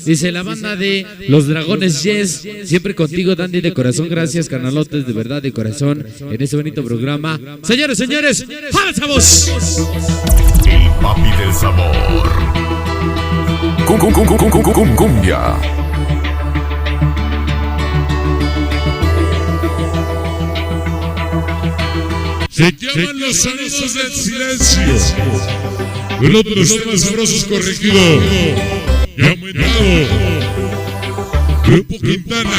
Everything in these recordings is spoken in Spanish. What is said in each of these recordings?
Dice la banda de Los Dragones Yes, siempre contigo, Dandy, de corazón. Gracias, carnalotes, de verdad, de corazón, en este bonito programa. Señores, ¡jálense a vos! El papi del sabor. Cumbia. Se llaman los sonidos del silencio. Uno de los temas sabrosos corregido y aumentado. Grupo Quintana,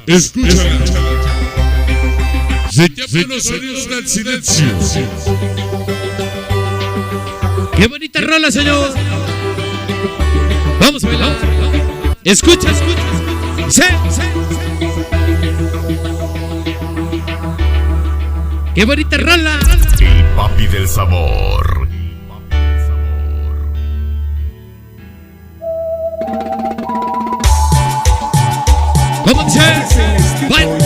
escúchala. Se llaman los sonidos del silencio. ¡Qué bonita rola, señor! Vamos a bailar. Escucha. Sí. ¡Qué bonita rola! El papi del sabor. ¿Cómo dice? ¡Vamos,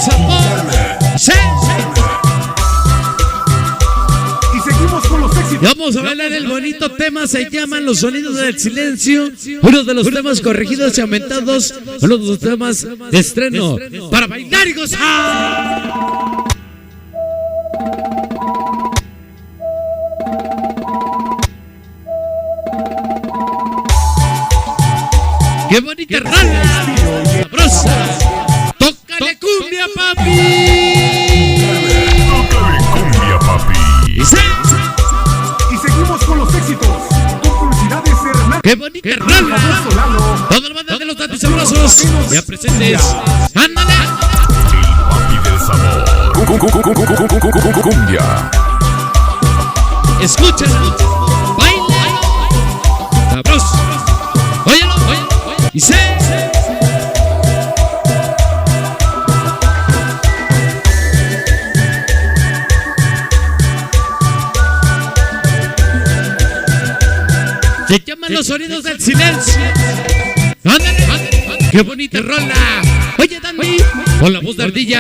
sabor! ¡Sí! Y seguimos con los éxitos. Vamos a bailar el bonito tema, se llaman Los Sonidos del Silencio. Uno de los temas corregidos y aumentados, uno de los temas de estreno para bailar y gozar. ¡Qué bonita rola! ¡Sabrosa! ¡Tócale cumbia, papi! Tócale cumbia, papi. ¡Y sí! Y seguimos con los éxitos. Con publicidades Hernán. ¡Qué bonita rola! Toda la banda de los datos sabrosos ya presentes. ¡Ándale! El papi del sabor. Cumbia. Escúchala, baila, sabroso. Óyelo, y sé. Se llaman Los Sonidos del Silencio. Ándale, qué bonita rola. Oye, Dandy, con la voz de Ardilla.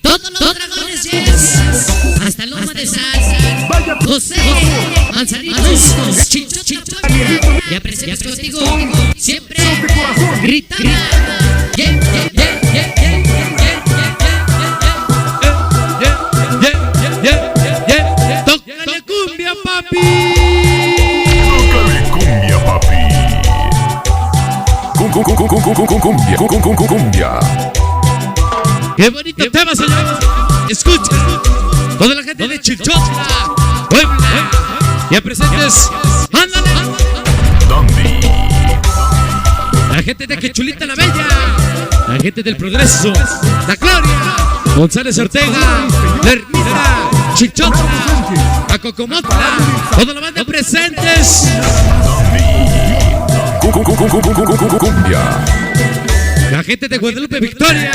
Todos los dragones yes, hasta Loma de Sal, José, Manzanitos, Chicho, ya presentes contigo, siempre grita, tócale cumbia, papi. Tócale cumbia, papi. Cumbia. ¡Qué bonito tema, señor! Escucha, toda la gente de Chichotla, Puebla, ya presentes. ¡Ándale! Dandy. La gente de Quechulita la Bella, la gente del Progreso, La Gloria, González Ortega, La Ermita, Chichotla, a Cocomotla, toda la banda presentes. Cumbia. La gente de Guadalupe Victoria.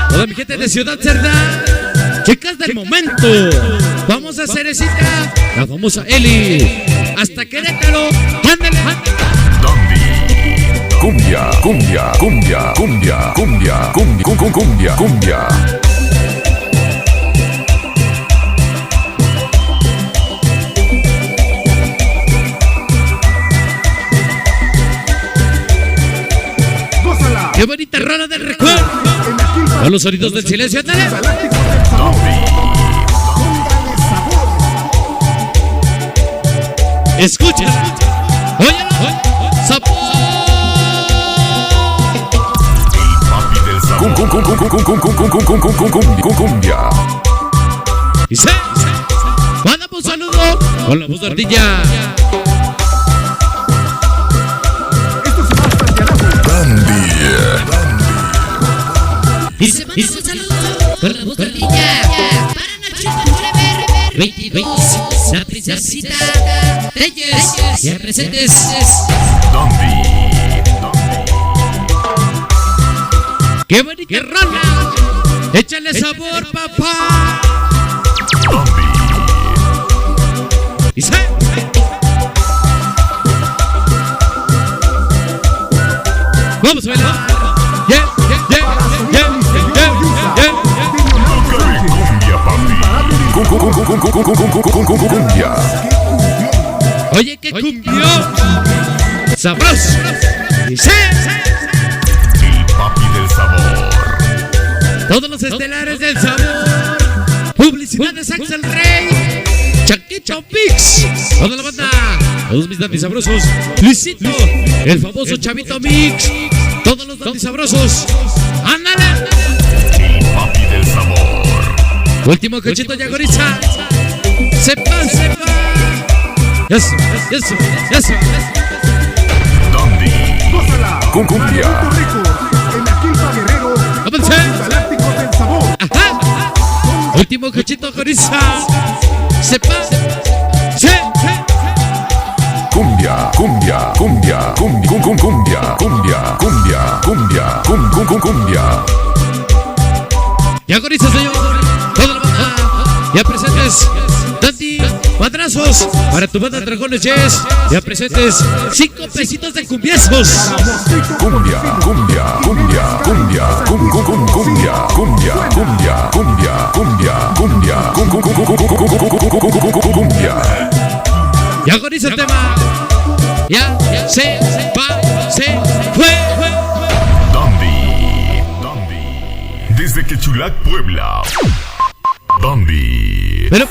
Toda mi gente de Ciudad Cerdán, chicas del momento, vamos a Cerecita, la famosa Eli, hasta Querétaro, ándale. Dandy. Cumbia. Gózala. Qué bonita rola del recuerdo. Con los sonidos del silencio, ándale. Escucha, óyelo, sabor. El papi del sabor. Cumbia. Y se, mándame un saludo con la voz de Ardilla. Esto se va hasta el carajo. Dandy. y se manda un saludo con la voz de Ardilla, para Nachito Forever, 22, la princesita, Reyes, ya presentes. Dandy. ¡Qué bonita rola! ¡Échale sabor, papá! Dandy. Y se, vamos a bailar. Tócale cumbia, papi. Cumbia. Oye, que cumbió. Sabroso. Dice. El papi del sabor. Todos los estelares del sabor. Publicidad de Axel Rey. Chaquito Mix. Toda la banda. Todos mis dandis sabrosos. Luisito. El famoso Chavito Mix. Todos los dandis sabrosos. ¡Ándale! El papi del sabor. Último cachito de Agoriza. Sepa. Eso. Dandy. Gózala. Cumbia. Puerto Rico, en la Quilpa Guerrero, ¡Avancé! los Galácticos del Sabor. Ajá. Último cachito de Agoriza. Sepa. Cumbia. Y Agoriza, señor. Toda la banda. Ya presentes. Dandy. Madrazos. Para tu banda Dragones Yes. Ya presentes. 5 pesitos de cumbiazos. Cumbia. Y agoniza el tema. Ya se va, se fue. Dandy. Desde Quechulac, Puebla. Dandy. Pero